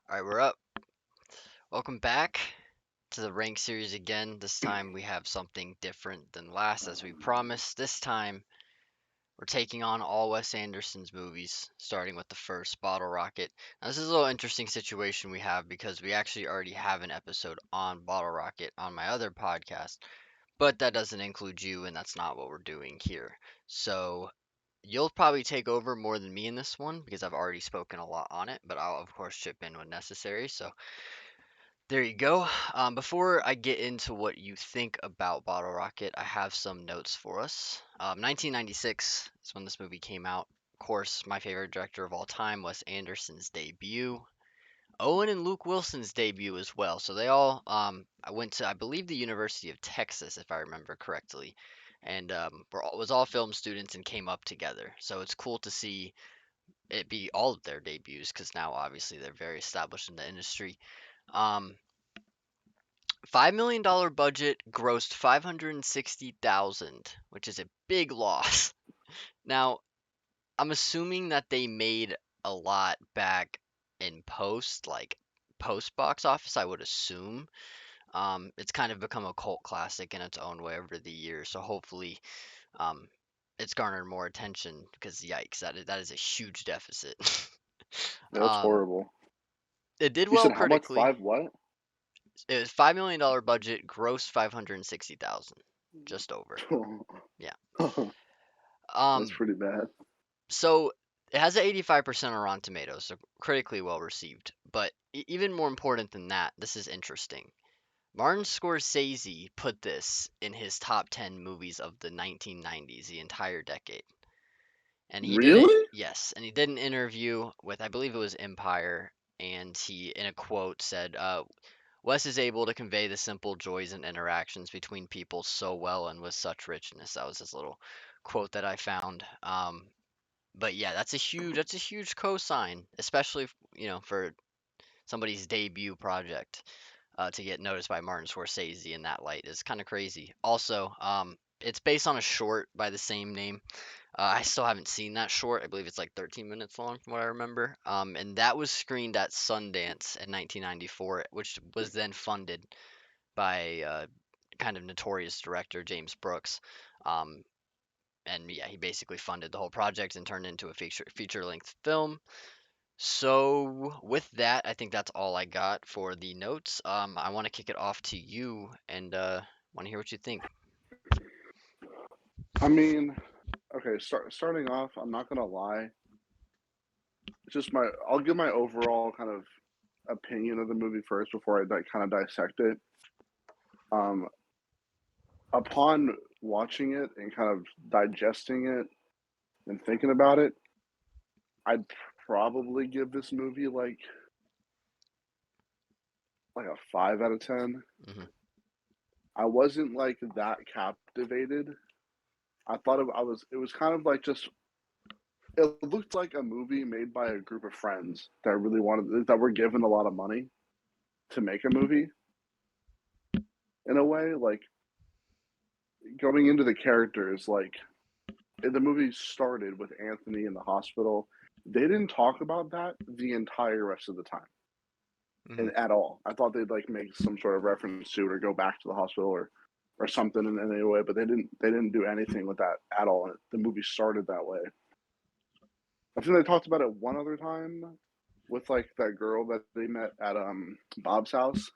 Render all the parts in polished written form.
All right, we're up. Welcome back to the rank series again. This time we have something different than last, as we promised. This time we're taking on all Wes Anderson's movies, starting with the first, Bottle Rocket. Now, this is a little interesting situation we have because we actually already have an episode on Bottle Rocket on my other podcast, but that doesn't include you, and that's not what we're doing here. So you'll probably take over more than me in this one because I've already spoken a lot on it, but I'll of course chip in when necessary. So there you go. Before I get into what you think about Bottle Rocket, I have some notes for us. 1996 is when this movie came out. Of course, my favorite director of all time, Wes Anderson's debut. Owen and Luke Wilson's debut as well. So they all, I went to, I believe, the University of Texas, if I remember correctly, and was all film students and came up together. So it's cool to see it be all of their debuts because now obviously they're very established in the industry. Um, $5 million budget grossed 560,000, which is a big loss. Now, I'm assuming that they made a lot back in post, like post box office, I would assume. It's kind of become a cult classic in its own way over the years, so hopefully, um, it's garnered more attention because yikes, that is a huge deficit. That's um, horrible. it did You well said how much? critically. Five what? It was $5 million budget, grossed 560,000, just over. Yeah. That's Um, pretty bad. so it has an 85% on Rotten Tomatoes, so critically well received. But even more important than that, this is interesting. Martin Scorsese put this in his top 10 movies of the 1990s, the entire decade. And he did it, Really? yes, and he did an interview with, I believe it was Empire, and he, in a quote, said, Wes is able to convey the simple joys and interactions between people so well and with such richness. That was his little quote that I found. But yeah, that's a huge cosign, especially for somebody's debut project to get noticed by Martin Scorsese in that light is kind of crazy. Also, it's based on a short by the same name. I still haven't seen that short. I believe it's like 13 minutes long from what I remember. And that was screened at Sundance in 1994, which was then funded by kind of notorious director James Brooks. Um, and yeah, he basically funded the whole project and turned it into a feature length film. So with that, I think that's all I got for the notes. I want to kick it off to you and want to hear what you think. I mean, okay. Starting off, I'm not gonna lie. It's just my. I'll give my overall kind of opinion of the movie first before I kind of dissect it. Um, upon watching it and kind of digesting it and thinking about it, I'd probably give this movie like a 5 out of 10. Hmm. I wasn't like that captivated. I thought I was. It was kind of like just. It looked like a movie made by a group of friends that really wanted that were given a lot of money to make a movie. In a way, like going into the characters, like the movie started with Anthony in the hospital. They didn't talk about that the entire rest of the time, Hmm. and at all. I thought they'd like make some sort of reference to it or go back to the hospital or something in any way, but they didn't do anything with that at all. The movie started that way. I think they talked about it one other time with like that girl that they met at Bob's house,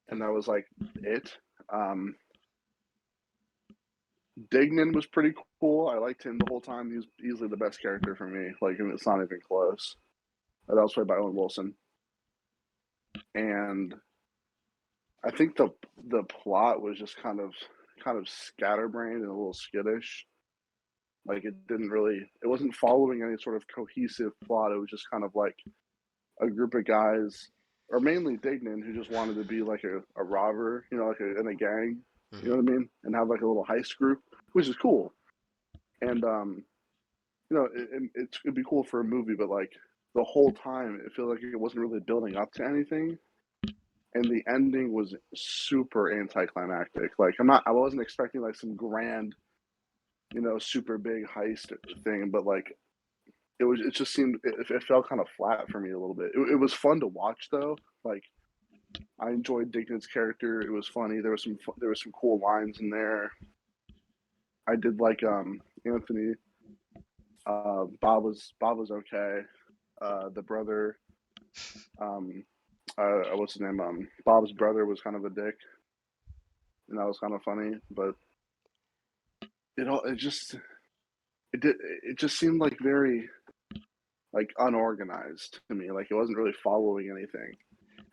and that was like it. Um, Dignan was pretty cool. I liked him the whole time. He was easily the best character for me. Like, and it's not even close. That was played by Owen Wilson, and I think the plot was just kind of scatterbrained and a little skittish. Like it wasn't following any sort of cohesive plot. It was just kind of like a group of guys, or mainly Dignan, who just wanted to be like a robber, like in a gang, you Hmm. know what I mean, and have like a little heist group, which is cool. And it'd be cool for a movie, but like the whole time, it feels like it wasn't really building up to anything, and the ending was super anticlimactic. Like I wasn't expecting like some grand, super big heist thing, but like it just seemed it felt kind of flat for me a little bit. It was fun to watch though. Like I enjoyed Dignan's character. It was funny. There was some cool lines in there. I did like Anthony. Bob was okay. The brother, um, what's his name? Bob's brother was kind of a dick, and that was kind of funny. But it just it just seemed like very like unorganized to me. Like it wasn't really following anything.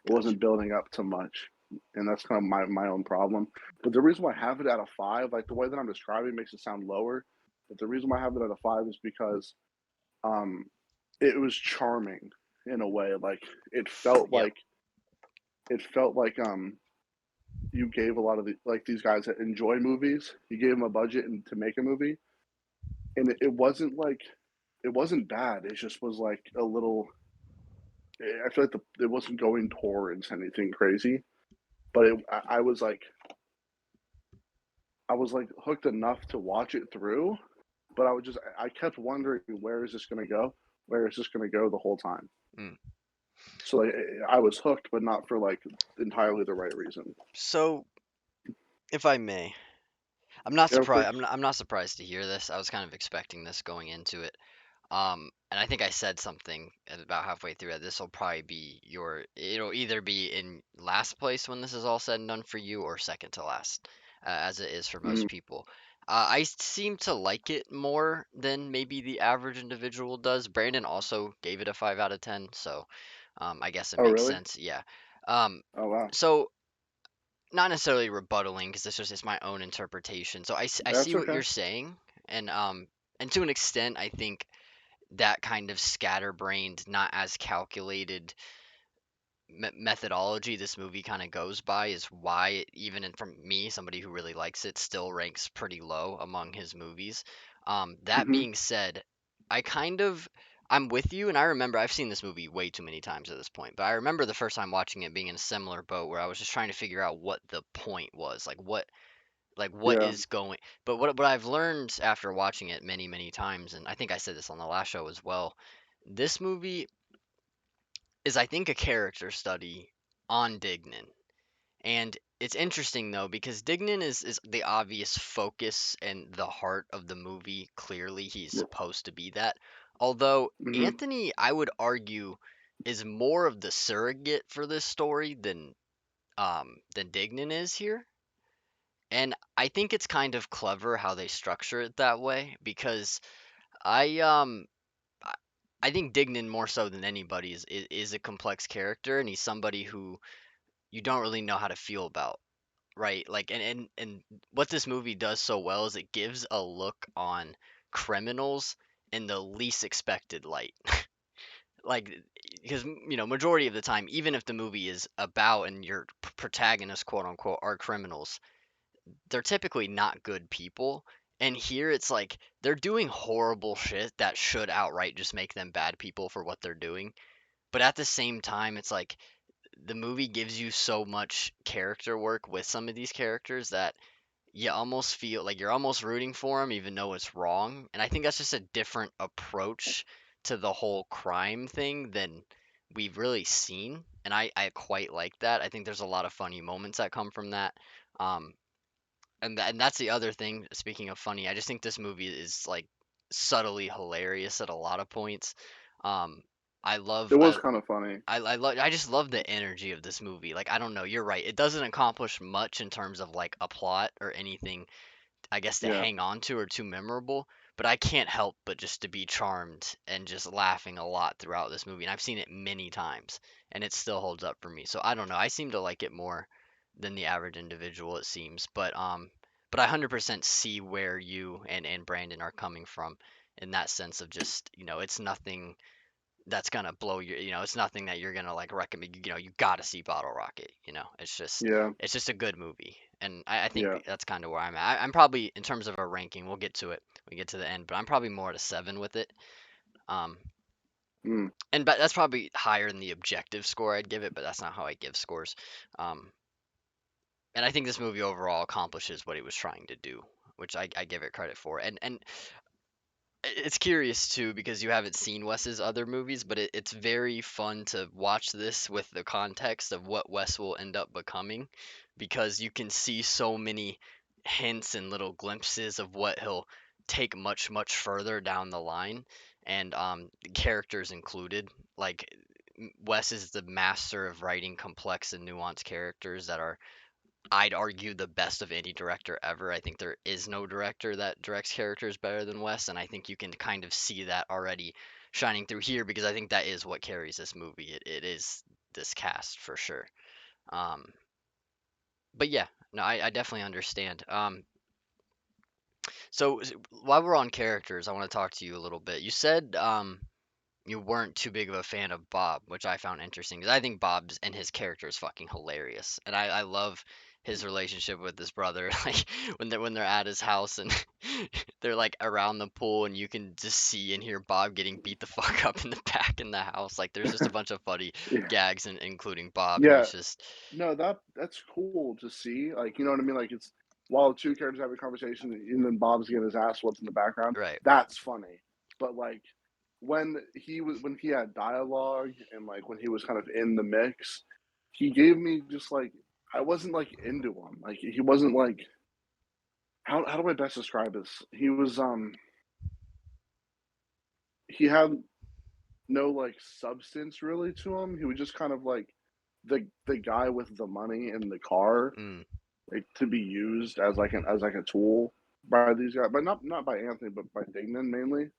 It Gotcha. wasn't building up to much, and that's kind of my own problem. But the reason why I have it at a five, like the way that I'm describing, makes it sound lower. But the reason why I have it at a five is because um, it was charming in a way. Like it felt Yep. like it felt like you gave a lot of like these guys that enjoy movies, you gave them a budget and to make a movie, and it wasn't like it wasn't bad. It just was like a little. I feel like it wasn't going towards anything crazy, but I was like hooked enough to watch it through, but I kept wondering where is this going to go? Where is this going to go the whole time? Mm. So like, I was hooked, but not for like entirely the right reason. So, if I may, I'm not Yeah, of surprised. course. I'm not surprised to hear this. I was kind of expecting this going into it. And I think I said something at about halfway through that this will probably be it'll either be in last place when this is all said and done for you, or second to last, as it is for Mm. most people. I seem to like it more than maybe the average individual does. Brandon also gave it a 5 out of 10, so I guess it Oh, makes really? sense. Yeah. Um, Oh, wow. so not necessarily rebuttaling, because this is just my own interpretation. So I see That's what okay. you're saying, and and to an extent, I think that kind of scatterbrained, not as calculated methodology this movie kind of goes by is why, from me, somebody who really likes it, still ranks pretty low among his movies. That Hmm. being said, I kind of I'm with you, and I remember I've seen this movie way too many times at this point, but I remember the first time watching it being in a similar boat where I was just trying to figure out what the point was, like what Yeah. is going. But what I've learned after watching it many many times, and I think I said this on the last show as well, this movie is, I think, a character study on Dignan. And it's interesting though because Dignan is the obvious focus and the heart of the movie. Clearly, he's supposed to be that. Although Hmm. Anthony, I would argue, is more of the surrogate for this story than Dignan is here. And I think it's kind of clever how they structure it that way because I um I I think Dignan more so than anybody is a complex character, and he's somebody who you don't really know how to feel about, right? Like, and what this movie does so well is it gives a look on criminals in the least expected light. Like, because majority of the time, even if the movie is about and your protagonists, quote unquote, are criminals, they're typically not good people. And here it's like they're doing horrible shit that should outright just make them bad people for what they're doing. But at the same time, it's like the movie gives you so much character work with some of these characters that you almost feel like you're almost rooting for them even though it's wrong. And I think that's just a different approach to the whole crime thing than we've really seen. And I quite like that. I think there's a lot of funny moments that come from that. Um, and that's the other thing. Speaking of funny, I just think this movie is like subtly hilarious at a lot of points. Um, I love It was I kind of funny. I just love the energy of this movie. Like, I don't know, you're right. It doesn't accomplish much in terms of like a plot or anything, I guess, to Yeah. hang on to or too memorable, but I can't help but just to be charmed and just laughing a lot throughout this movie. And I've seen it many times and it still holds up for me. So I don't know. I seem to like it more than the average individual, it seems. But I 100% see where you and Brandon are coming from in that sense of just, it's nothing that's gonna blow it's nothing that you're gonna like recommend. You gotta see Bottle Rocket. It's just Yeah. it's just a good movie, and I Yeah. think that's kind of where I'm at. I'm probably, in terms of a ranking, we'll get to it when we get to the end, but I'm probably more at a 7 with it. Um, Mm. but that's probably higher than the objective score I'd give it, but that's not how I give scores. Um, and I think this movie overall accomplishes what it was trying to do, which I give it credit for. And it's curious too because you haven't seen Wes's other movies, but it's very fun to watch this with the context of what Wes will end up becoming, because you can see so many hints and little glimpses of what he'll take much further down the line, and characters included. Like Wes is the master of writing complex and nuanced characters that are, I'd argue, the best of any director ever. I think there is no director that directs characters better than Wes, and I think you can kind of see that already shining through here, because I think that is what carries this movie. It is this cast for sure. Um, but yeah, no, I definitely understand. So while we're on characters, I want to talk to you a little bit. You said you weren't too big of a fan of Bob, which I found interesting because I think Bob's and his character is fucking hilarious, and I love his relationship with his brother. Like when they're at his house and they're like around the pool, and you can just see and hear Bob getting beat the fuck up in the back in the house. Like there's just a bunch of funny Yeah. gags, including Bob. Yeah. He's just No, that's cool to see. Like, you know what I mean? Like, it's while two characters have a conversation and then Bob's getting his ass whooped in the background. right. That's funny. But like when he had dialogue and like when he was kind of in the mix, he gave me just like I wasn't like into him. Like he wasn't like how do I best describe this? He was he had no like substance really to him. He was just kind of like the guy with the money in the car, Mm, like to be used as like an as like a tool by these guys, but not by Anthony, but by Dignan mainly.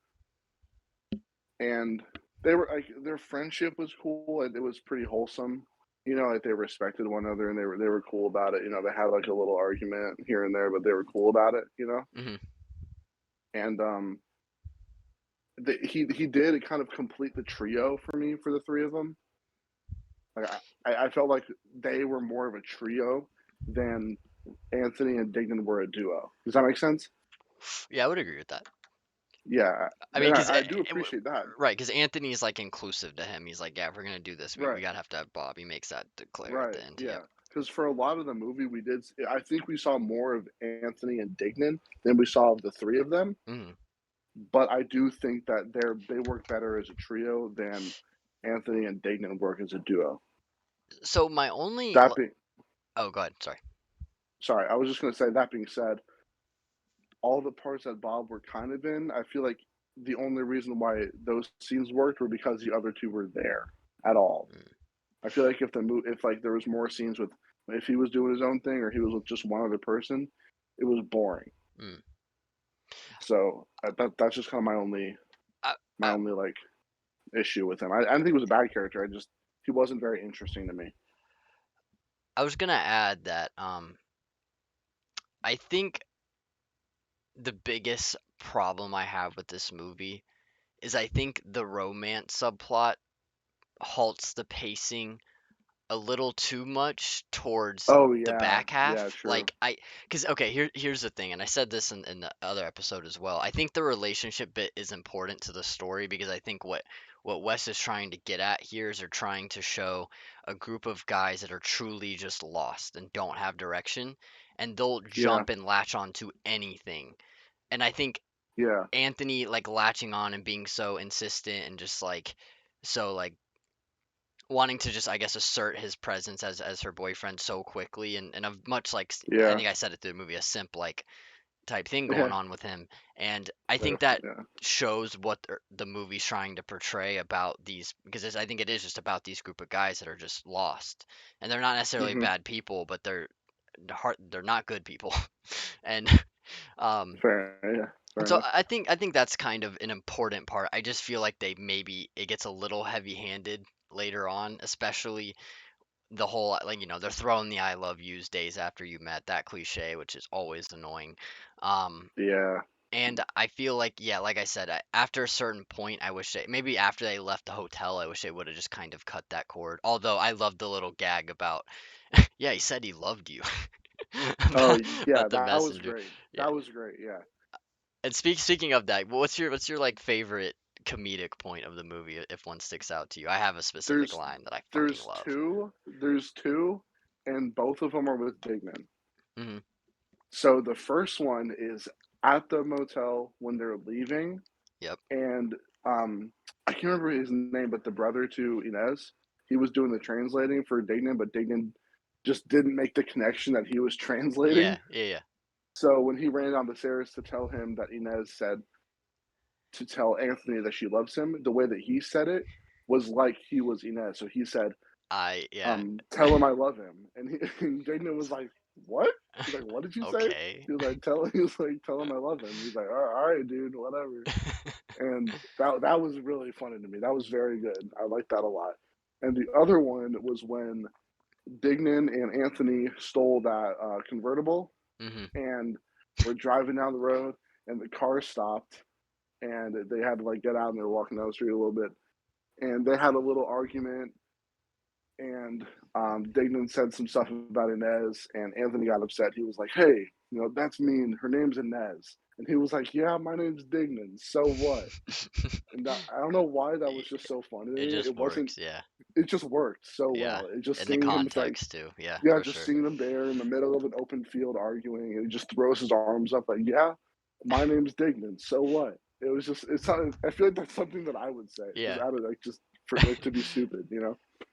And they were like their friendship was cool. And it was pretty wholesome. You know, like they respected one another and they were cool about it. You know, they had like a little argument here and there, but they were cool about it. You know, hmm. and he did kind of complete the trio for me for the three of them. Like I felt like they were more of a trio than Anthony and Dignan were a duo. Does that make sense? Yeah, I would agree with that. Yeah, I mean, and because I do appreciate that. right, because Anthony's like inclusive to him. He's like, yeah, if we're gonna do this, we Right, gotta have to have Bob. He makes that declare at right, the end. yeah. Yep. Because for a lot of the movie, we did. I think we saw more of Anthony and Dignan than we saw of the three of them. Hmm. But I do think that they work better as a trio than Anthony and Dignan work as a duo. So my only, That being oh, go ahead. Sorry. sorry, I was just going to say that being said, all the parts that Bob were kind of in, I feel like the only reason why those scenes worked were because the other two were there at all. Mm. I feel like if like there was more scenes with if he was doing his own thing or he was with just one other person, it was boring. Mm. So that's just kind of I, my I only like issue with him. I didn't think he was a bad character. I just he wasn't very interesting to me. I was gonna add that I think the biggest problem I have with this movie is I think the romance subplot halts the pacing a little too much towards Oh the yeah, back yeah, half. true. Like because okay, here's the thing, and I said this in the other episode as well. I think the relationship bit is important to the story because I think what Wes is trying to get at here is they're trying to show a group of guys that are truly just lost and don't have direction, and they'll Yeah, jump and latch on to anything. And I think yeah, Anthony like latching on and being so insistent and just like so like wanting to just I guess assert his presence as her boyfriend so quickly, and a much like I yeah, think I said it through the movie, a simp like type thing going yeah, on with him. And I think that's that yeah. shows what the movie's trying to portray about these, because I think it is just about these group of guys that are just lost, and they're not necessarily Hmm. bad people, but they're not good people. And um Fair, yeah, fair and so enough. I think that's kind of an important part. I just feel like they maybe it gets a little heavy-handed later on, especially the whole like they're throwing the "I love yous" days after you met, that cliche, which is always annoying. Um, Yeah, and I feel like yeah, like I said, after a certain point, I wish maybe after they left the hotel, I wish they would have just kind of cut that cord. Although I loved the little gag about yeah, he said he loved you oh yeah, about the that was messenger. great. Yeah. That was great. Yeah. And speaking of that, what's your like favorite comedic point of the movie if one sticks out to you? I have a specific There's line that I fucking there's love. two there's two, and both of them are with Dignan. Hmm. So the first one is at the motel when they're leaving. Yep. and I can't remember his name, but the brother to Inez, he was doing the translating for Dignan, but Dignan just didn't make the connection that he was translating. Yeah. Yeah. Yeah. So when he ran down the stairs to tell him that Inez said to tell Anthony that she loves him, the way that he said it was like he was Inez. So he said, Yeah. tell him I love him. And, and Jaden was like, what? He's like, what did you say? Okay. He was like, tell him I love him. He's like, all right, dude, whatever. And that was really funny to me. That was very good. I liked that a lot. And the other one was when Dignan and Anthony stole that convertible, Mhm. and we're driving down the road, and the car stopped, and they had to like get out, and they were walking down the street a little bit, and they had a little argument, and Dignan said some stuff about Inez, and Anthony got upset. He was like, "Hey, that's mean. Her name's Inez," and he was like, "Yeah, my name's Dignan. So what?" And I don't know why that was just so funny to It me. just It wasn't. works. Yeah. It just worked so Yeah. well. It just In the seeing him like, context too. Yeah, yeah, for just sure. seeing them there in the middle of an open field arguing, and he just throws his arms up like, "Yeah, my name's Dignan. So what?" It was just. It's not. I feel like that's something that I would say, just Yeah. out of like just for like to be stupid.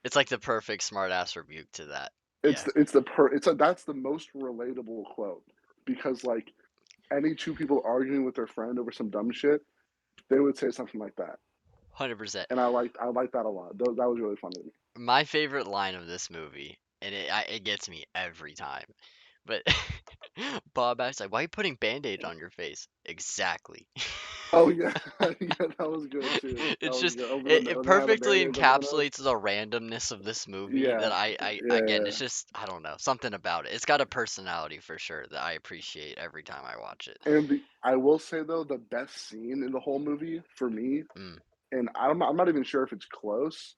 It's like the perfect smart ass rebuke to that. It's Yeah. the, it's the per it's a, that's the most relatable quote, because like any two people arguing with their friend over some dumb shit, they would say something like that, 100%. and I liked that a lot. That was really funny to me. My favorite line of this movie, and it gets me every time. But Bob asks like, "Why are you putting Band-Aid on your face?" Exactly. Oh yeah, yeah, that was good too. That It's was just good. Over it when they had the perfectly band-aids over the nose. encapsulates the randomness of this movie that Yeah, I yeah, again, yeah. it's just I don't know, something about it. It's got a personality for sure that I appreciate every time I watch it. And I will say though, the best scene in the whole movie for me, Mm. and I'm not even sure if it's close,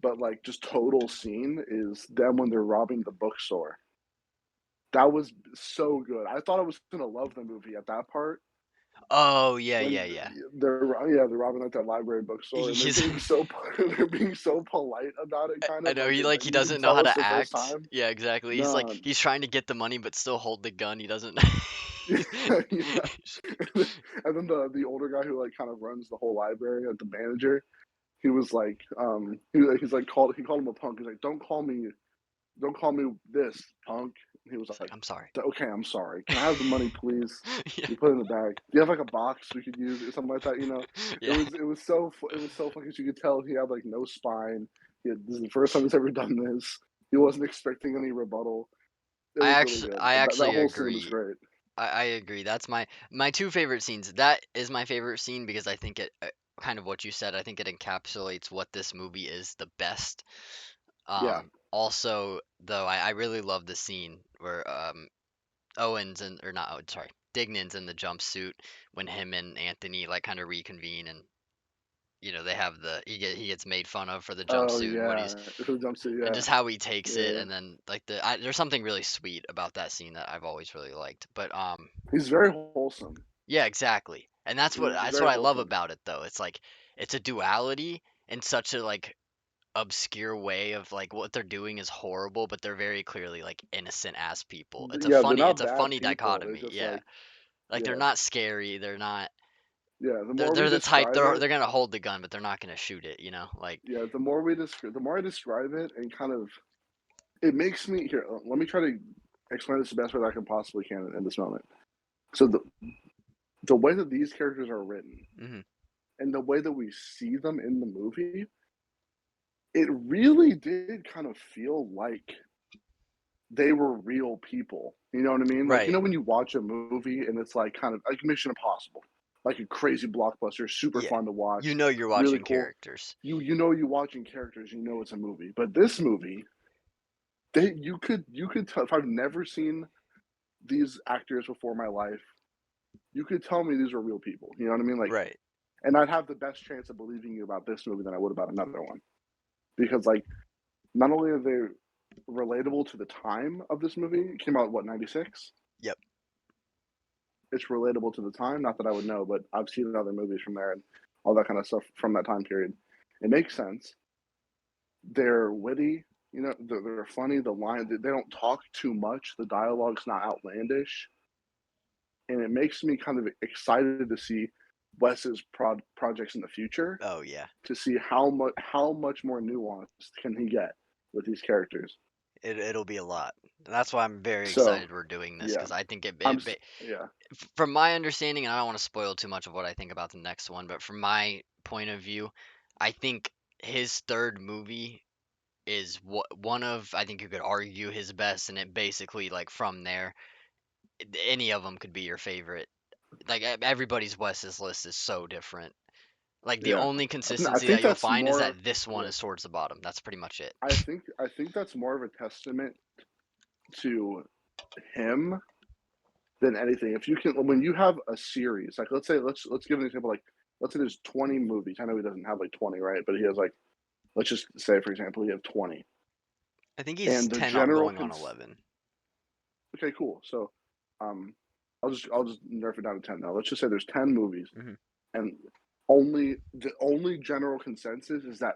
but like just total scene is them when they're robbing the bookstore. That was so good. I thought I was gonna love the movie at that part, Oh, yeah, when yeah, yeah. they're robbing at that library bookstore, and they're He's being so they're being so polite about it, kind I of know like he you can doesn't know tell how it's to their first act. time. Yeah, exactly. He's like No, he's trying to get the money but still hold the gun. He doesn't yeah, yeah. And then the older guy who like kind of runs the whole library, like the manager, he was like, he called him a punk. He's like, don't call me this punk. And he was It's like, like, "I'm sorry." okay, I'm sorry. Can I have the money, please? Yeah. He put it in the bag. Do you have like a box we could use or something like that? It Yeah. was it was so it was so funny, 'cause you could tell he had like no spine. This is the first time he's ever done this. He wasn't expecting any rebuttal. It was really good. I That actually whole scene was agree. great. I agree. That's my two favorite scenes. That is my favorite scene because I think it kind of what you said. I think it encapsulates what this movie is the best. Yeah. Also, though, I really love the scene where Owens and or not Owens, sorry, Dignan's in the jumpsuit when him and Anthony like kind of reconvene and they have he gets made fun of for the Oh jumpsuit and what he's yeah. For the jumpsuit, and yeah. just how he takes it Yeah. and then like there's something really sweet about that scene that I've always really liked. But He's very wholesome. yeah, exactly. And He's that's very what I love wholesome. about it though. It's like it's a duality in such a like obscure way of like what they're doing is horrible, but they're very clearly like innocent ass people. Yeah, they're It's not a bad funny people. They're dichotomy. just Yeah. like, Like they're yeah. not scary. They're not Yeah, the more we they're the type describe it, they're gonna hold the gun, but they're not gonna shoot it, Like yeah, the more I describe it, and kind of it makes me here. Let me try to explain this the best way that I can possibly can in this moment. So the way that these characters are written, mhm. and the way that we see them in the movie, it really did kind of feel like they were real people. You know what I mean? Like, Right. when you watch a movie and it's like kind of like Mission Impossible, like a crazy blockbuster, super Yeah. fun to You watch, know you're really watching cool. characters. You're watching characters, it's a movie. But this movie, you could tell, if I've never seen these actors before in my life, you could tell me these are real people. You know what I mean? Like, Right. and I'd have the best chance of believing you about this movie than I would about another one, because like not only are they relatable to the time of this movie, it came out what, 96. Yep. It's relatable to the time. Not that I would know, but I've seen other movies from there and all that kind of stuff from that time period. It makes sense. They're witty, they're funny. The line, they don't talk too much. The dialogue's not outlandish, and it makes me kind of excited to see Wes's projects in the future Oh yeah. to see how much more nuanced can he get with these characters. It'll be a lot. That's why I'm very So excited we're doing this yeah, because I think yeah, from my understanding, and I don't want to spoil too much of what I think about the next one, but from my point of view, I think his third movie is one of, I think you could argue, his best, and it basically, like, from there, any of them could be your favorite. Like everybody's Wes's list is so different. Like the yeah. only I consistency that think you'll that's find is more. that this one Yeah, is towards the bottom. That's pretty much it. I think that's more of a testament to him than anything. If you can, when you have a series, like let's give an example. Like let's say there's 20 movies. I know he doesn't have like 20, right? But he has like, let's just say for example, he have 20, I think he's and the 10 general going on 11. okay, cool. So, um, I'll just nerf it down to 10 now. Let's just say there's 10 movies, Hmm. and the only general consensus is that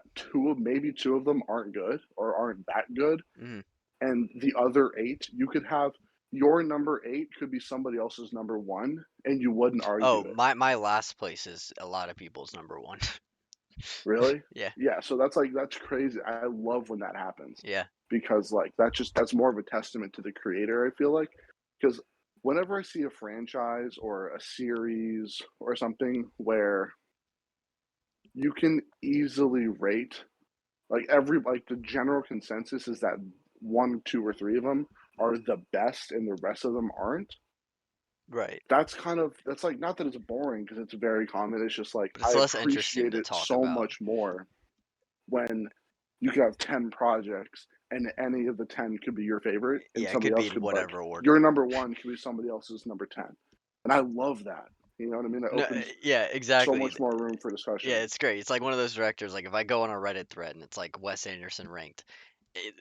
maybe two of them aren't good or aren't that good, Hmm. and the other eight you could have your number eight could be somebody else's number one, and you wouldn't Oh, argue it. my last place is a lot of people's number one. Really? Yeah, Yeah. So that's crazy. I love when that happens yeah, because like that's more of a testament to the creator. I feel like because whenever I see a franchise or a series or something where you can easily rate like the general consensus is that one, two, or three of them are the best and the rest of them aren't. right. That's like not that it's boring because it's very common. It's just like But I it's less interesting appreciate to it talk so about. much more when you could have 10 projects and any of the 10 could be your favorite and Yeah, it somebody could be else in could like whatever your order. number one could be somebody else's number 10. And I love that. You know what I mean? It No, opens yeah, so exactly. much more room for Yeah, discussion. it's great. It's like one of those directors. Like if I go on a Reddit thread and it's like Wes Anderson ranked,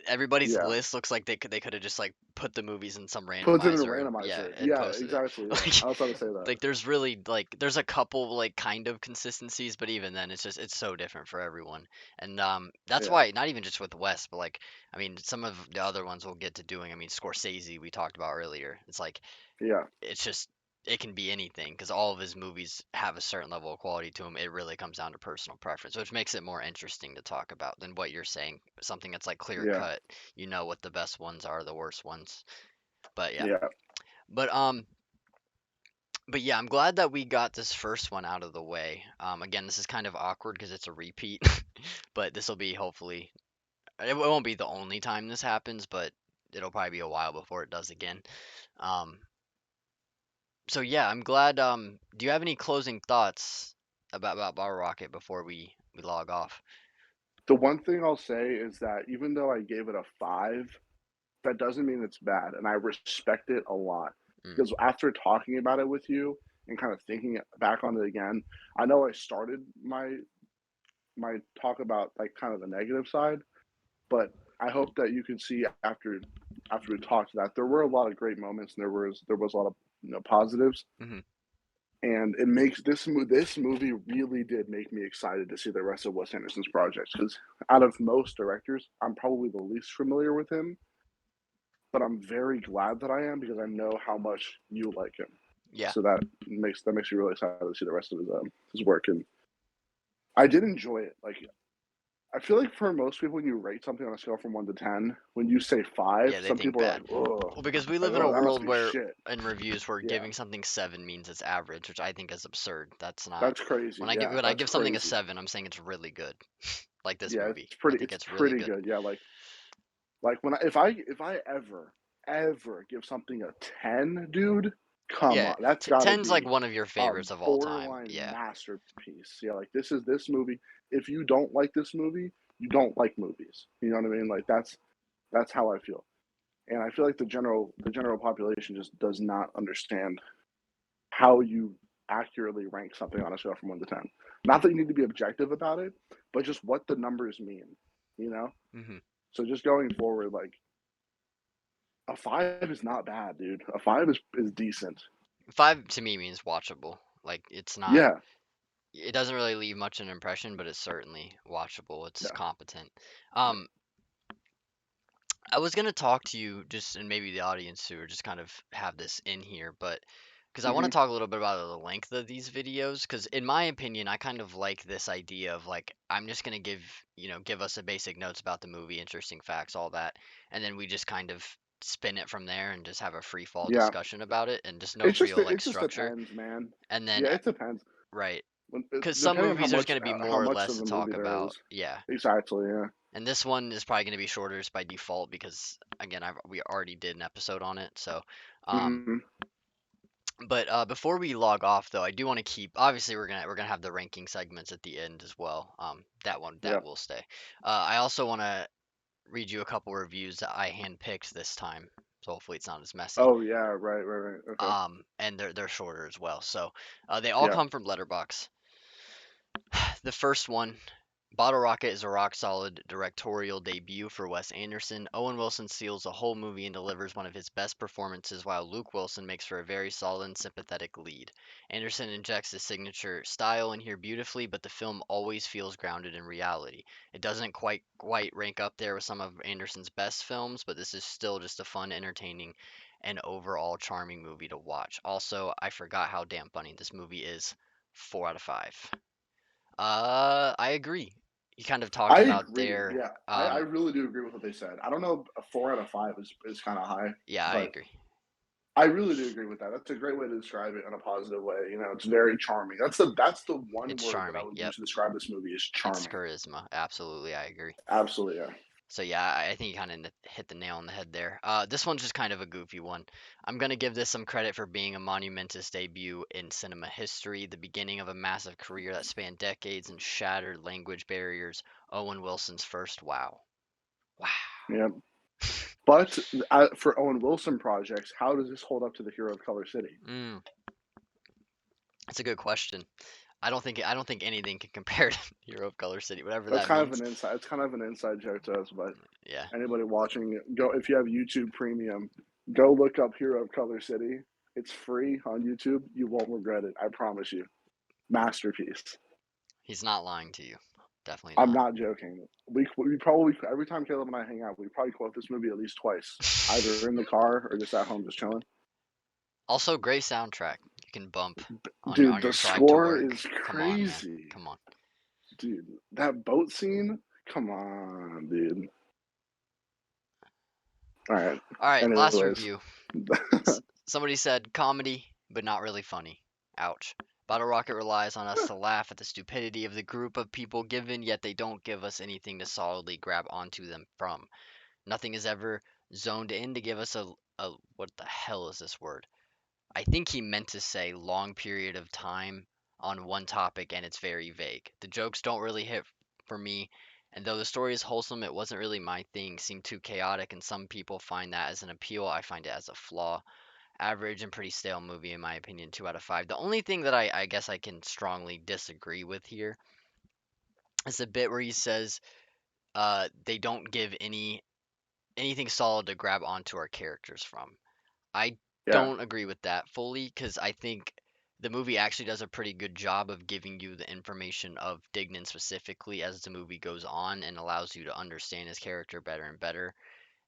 everybody's Yeah. list looks like they could have just like put the movies in some Puts it in a randomizer, yeah, randomizer. and Yeah, posted it. exactly. Yeah. Like I was about to say that. there's really like there's a couple like kind of consistencies, but even then it's so different for everyone. And that's Yeah. why not even just with Wes, but like I mean some of the other ones we'll get to doing. I mean Scorsese we talked about earlier. It's like Yeah. it's just it can be anything because all of his movies have a certain level of quality to them. It really comes down to personal preference, which makes it more interesting to talk about than what you're saying. Something that's like clear Yeah. cut. You know what the best ones are, the worst ones. But yeah. Yeah. But um but yeah, I'm glad that we got this first one out of the way. Again, this is kind of awkward because it's a repeat, but this will be hopefully it won't be the only time this happens, but it'll probably be a while before it does again. Um, so yeah, I'm glad. Do you have any closing thoughts about Bottle Rocket before we log off? The one thing I'll say is that even though I gave it a five, that doesn't mean it's bad. And I respect it a lot. Mm, Because after talking about it with you and kind of thinking back on it again, I know I started my talk about like kind of the negative side, but I hope that you can see after we talked that there were a lot of great moments and there was a lot of positives, hmm. and it makes this movie really did make me excited to see the rest of Wes Anderson's projects because out of most directors, I'm probably the least familiar with him, but I'm very glad that I am because I know how much you like him. Yeah, So that makes me really excited to see the rest of his work, and I did enjoy it. Like I feel like for most people, when you rate something on a scale from 1 to 10, when you say five, yeah, they some think people are bad. like, "Oh, Well, because we like live in a oh, that must world be where shit." in reviews where Yeah, giving something 7 means it's average, which I think is absurd. That's not that's crazy. Yeah, when I that's give something a crazy. 7, I'm saying it's really good. Like this Yeah, movie. it's I pretty. think It's it's really pretty good. good. Yeah, like when if I ever give something a 10, dude, come Yeah, on, that's got to 10's like be one of your a favorites of all time. borderline Yeah. masterpiece. Yeah, like this movie. If you don't like this movie, you don't like movies. You know what I mean? Like that's how I feel. And I feel like the general population just does not understand how you accurately rank something on a scale from 1 to 10. Not that you need to be objective about it, but just what the numbers mean. You know. Hmm. So just going forward, like a five is not bad, dude. A five is decent. 5 to me means watchable. Like it's not Yeah, it doesn't really leave much an impression, but it's certainly watchable. It's yeah, competent. yeah. Um, I was gonna talk to you just and maybe the audience too, or just kind of have this in here, but because I want to Hmm. talk a little bit about the length of these videos. Because in my opinion, I kind of like this idea of like I'm just gonna give us a basic notes about the movie, interesting facts, all that, and then we just kind of spin it from there and just have a free fall Yeah, discussion about it, and just no real it like just structure. depends, man. And then Yeah, it depends. right, because some Depending on movies there's gonna be more how or much less of to the talk movie there about. is. Yeah. Exactly. Yeah. And this one is probably going to be shorter just by default because again we already did an episode on it. So um, Hmm. but before we log off, though, I do want to keep. Obviously, we're gonna have the ranking segments at the end as well. That one Yeah. that will stay. I also want to read you a couple reviews that I handpicked this time, so hopefully it's not as messy. Oh yeah. Right. Okay. And they're shorter as well. So they all Yeah. come from Letterbox. The first one, Bottle Rocket is a rock solid directorial debut for Wes Anderson. Owen Wilson steals the whole movie and delivers one of his best performances, while Luke Wilson makes for a very solid and sympathetic lead. Anderson injects his signature style in here beautifully, but the film always feels grounded in reality. It doesn't quite rank up there with some of Anderson's best films, but this is still just a fun, entertaining, and overall charming movie to watch. Also, I forgot how damn funny this movie is. 4 out of 5. I agree. You kind of talked I about agree. their, Yeah, I really do agree with what they said. I don't know, a 4 out of 5 is kind of high, yeah, I but agree. I really do agree with that. That's a great way to describe it in a positive way. You know, it's very charming. That's the one It's word that I charming. would Yep. use to describe this movie is It's charming. charisma. Absolutely, I agree. Absolutely, yeah. So yeah, I think you kind of hit the nail on the head there. This one's just kind of a goofy one. I'm gonna give this some credit for being a monumentous debut in cinema history, the beginning of a massive career that spanned decades and shattered language barriers. Owen Wilson's first wow. Wow. Yeah. But for Owen Wilson projects, how does this hold up to the Hero of Color City? Mm, that's a good question. I don't think anything can compare to Hero of Color City, whatever That's that kind of means. an inside. It's kind of an inside joke to us, but Yeah. anybody watching, go if you have YouTube Premium, go look up Hero of Color City. It's free on YouTube. You won't regret it. I promise you. Masterpiece. He's not lying to you. Definitely I'm not. not joking. We probably every time Caleb and I hang out, we probably quote this movie at least twice, either in the car or just at home, just chilling. Also, great soundtrack. You can bump on your Dude, on the your drive to score work. is Come on, man. crazy. Come on. Dude, that boat scene. Come on, dude. All right. All right, last Anyways, review. Somebody said comedy, but not really funny. Ouch. Bottle Rocket relies on us to laugh at the stupidity of the group of people given, yet they don't give us anything to solidly grab onto them from. Nothing is ever zoned in to give us a what the hell is this word? I think he meant to say long period of time on one topic and it's very vague. The jokes don't really hit for me, and though the story is wholesome, it wasn't really my thing. Seemed too chaotic, and some people find that as an appeal. I find it as a flaw. Average and pretty stale movie, in my opinion, 2 out of 5. The only thing that I guess I can strongly disagree with here is the bit where he says they don't give anything solid to grab onto our characters from. I yeah, don't agree with that fully because I think the movie actually does a pretty good job of giving you the information of Dignan specifically as the movie goes on and allows you to understand his character better and better.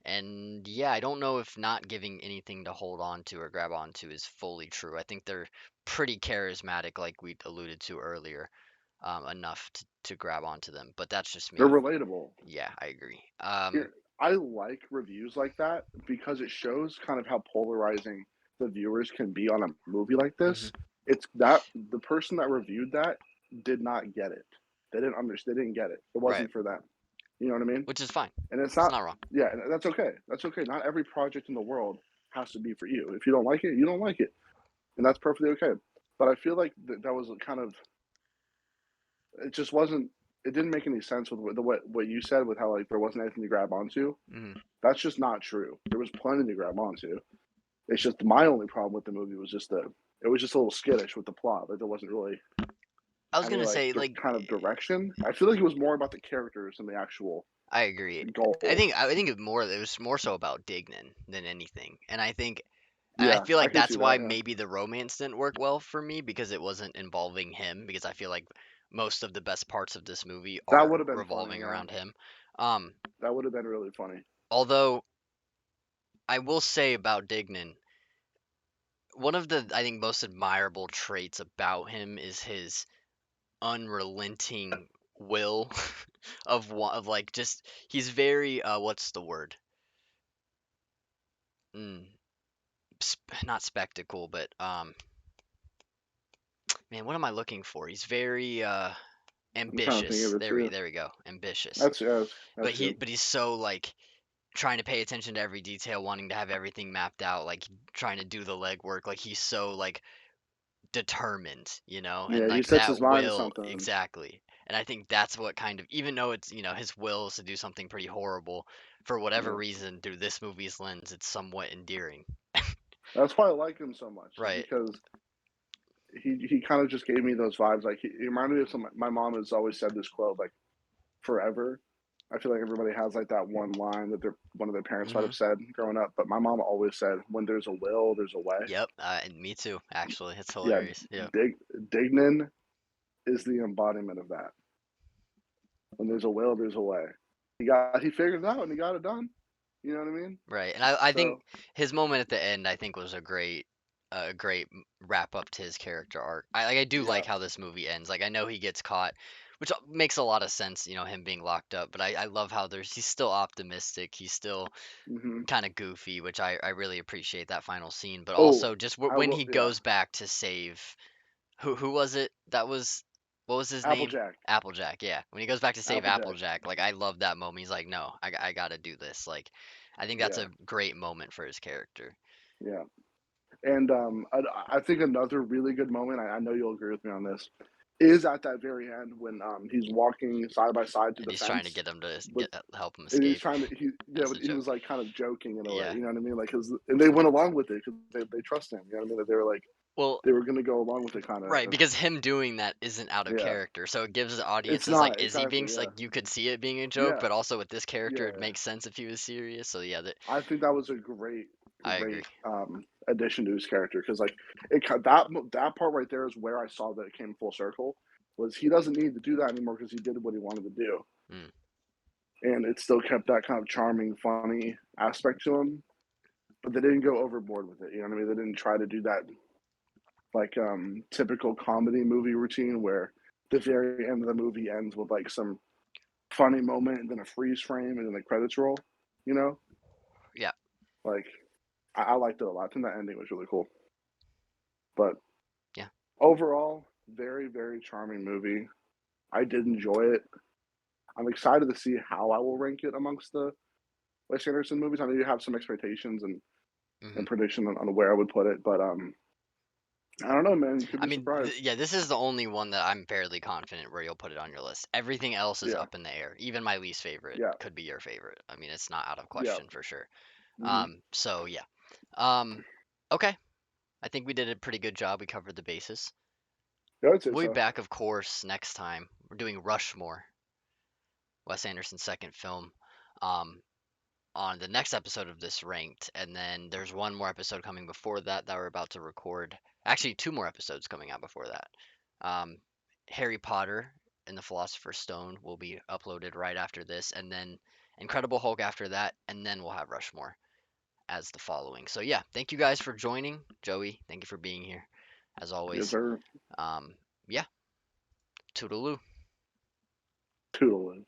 And yeah, I don't know if not giving anything to hold on to or grab onto is fully true. I think they're pretty charismatic, like we alluded to earlier, enough to grab onto them. But that's just they're me. relatable. Yeah, I agree. Here, I like reviews like that because it shows kind of how polarizing the viewers can be on a movie like Mhm. this. It's that the person that reviewed that did not get it. They didn't understand. They didn't get it. It Right, wasn't for them. You know what I mean? which is fine. And it's It's not. not wrong. Yeah, and that's okay. That's okay. Not every project in the world has to be for you. If you don't like it, you don't like it, and that's perfectly okay. But I feel like that was a kind of it just wasn't. It didn't make any sense with what you said with how like there wasn't anything to grab onto. Mhm. That's just not true. There was plenty to grab onto. It's just my only problem with the movie was just that it was just a little skittish with the plot. Like there wasn't really I was any gonna like say like kind of direction. I feel like it was more about the characters than the actual I agree. goal. I think it was more so about Dignan than anything. And I Yeah, feel I like can that's see why that. Yeah, maybe the romance didn't work well for me because it wasn't involving him because I feel like most of the best parts of this movie that would are have been funny. revolving Yeah, around him. Um that would have been really funny. although I will say about Dignan, one of the I think most admirable traits about him is his unrelenting will of like just he's very what's the word? Mm, not spectacle, but man, what am I looking for? He's very I'm trying to think of ambitious. it too. There we go. Ambitious. That's yeah, that's good. But he's so like trying to pay attention to every detail, wanting to have everything mapped out, like trying to do the legwork. Like he's so like determined, and Yeah, he like sets his that mind to will something. exactly. And I think that's what kind of even though it's, his will is to do something pretty horrible, for whatever Yeah, reason through this movie's lens, it's somewhat endearing. that's why I like him so much. Is Right. because he kind of just gave me those vibes. Like he reminded me of some. My mom has always said this quote like forever. I feel like everybody has like that one line that one of their parents might Hmm. have said growing up. But my mom always said, "When there's a will, there's a way." Yep. And me too, actually. It's Yeah, hilarious. Yeah. Dig Dignan is the embodiment of that. When there's a will, there's a way. He figured it out and he got it done. You know what I mean? Right. And I think So his moment at the end, I think, was a great wrap up to his character arc. I do yeah, like how this movie ends. Like I know he gets caught, which makes a lot of sense, him being locked up. But I love how he's still optimistic. He's still hmm kind of goofy, which I really appreciate that final scene. But oh, also just I when will. he Yeah, goes back to save who was it? That was what was his name? Applejack. Applejack. Yeah. When he goes back to save Applejack. Applejack, like I love that moment. He's like, no, I gotta do this. Like, I think that's Yeah, a great moment for his character. yeah. And I think another really good moment. I know you'll agree with me on this. Is at that very end when he's walking side by side to And the he's trying to fence get him to with help him and he's escape trying to yeah, as but a he joke. was like kind of joking in a way, Yeah. you know what I mean? Like, and they went along with it because they trust him, you know what I mean? That they were like Well, they were gonna go along with it, kind right, of. because him doing that isn't out of Yeah, character, so it gives the it's audiences like, not is he being exactly. Yeah, like you could see it being a joke, yeah, but also with this character, it yeah. makes sense if he was serious. So yeah, I think that was a great, I agree. great addition to his character because like that part right there is where I saw that it came full circle. Was he doesn't need to do that anymore because he did what he wanted to do, Mm, and it still kept that kind of charming, funny aspect to him. But they didn't go overboard with it. You know what I mean? They didn't try to do that like typical comedy movie routine where the very end of the movie ends with like some funny moment and then a freeze frame and then the credits roll. You know, yeah. like I liked it a lot. I think that ending was really cool. But Yeah. overall, very very charming movie. I did enjoy it. I'm excited to see how I will rank it amongst the Wes Anderson movies. I know you have some expectations Hmm. and prediction on where I would put it, but I don't know, man. You could I be mean, surprised. yeah, this is the only one that I'm fairly confident where you'll put it on your list. Everything else is Yeah, up in the air. Even my least favorite yeah, could be your favorite. I mean, it's not out of yeah. question for sure. hmm So yeah. Um, okay. I think we did a pretty good job. We covered the bases. Yeah, I'd say We'll be so. back, of course, next time. We're doing Rushmore, Wes Anderson's second film, um, on the next episode of this ranked, and then there's one more episode coming before that we're about to record. Actually, two more episodes coming out before that. Um, Harry Potter and the Philosopher's Stone will be uploaded right after this, and then Incredible Hulk after that, and then we'll have Rushmore as the following. So yeah, thank you guys for joining. Joey, thank you for being here, as Yes, always. sir. Um, yeah, toodaloo. Toodaloo.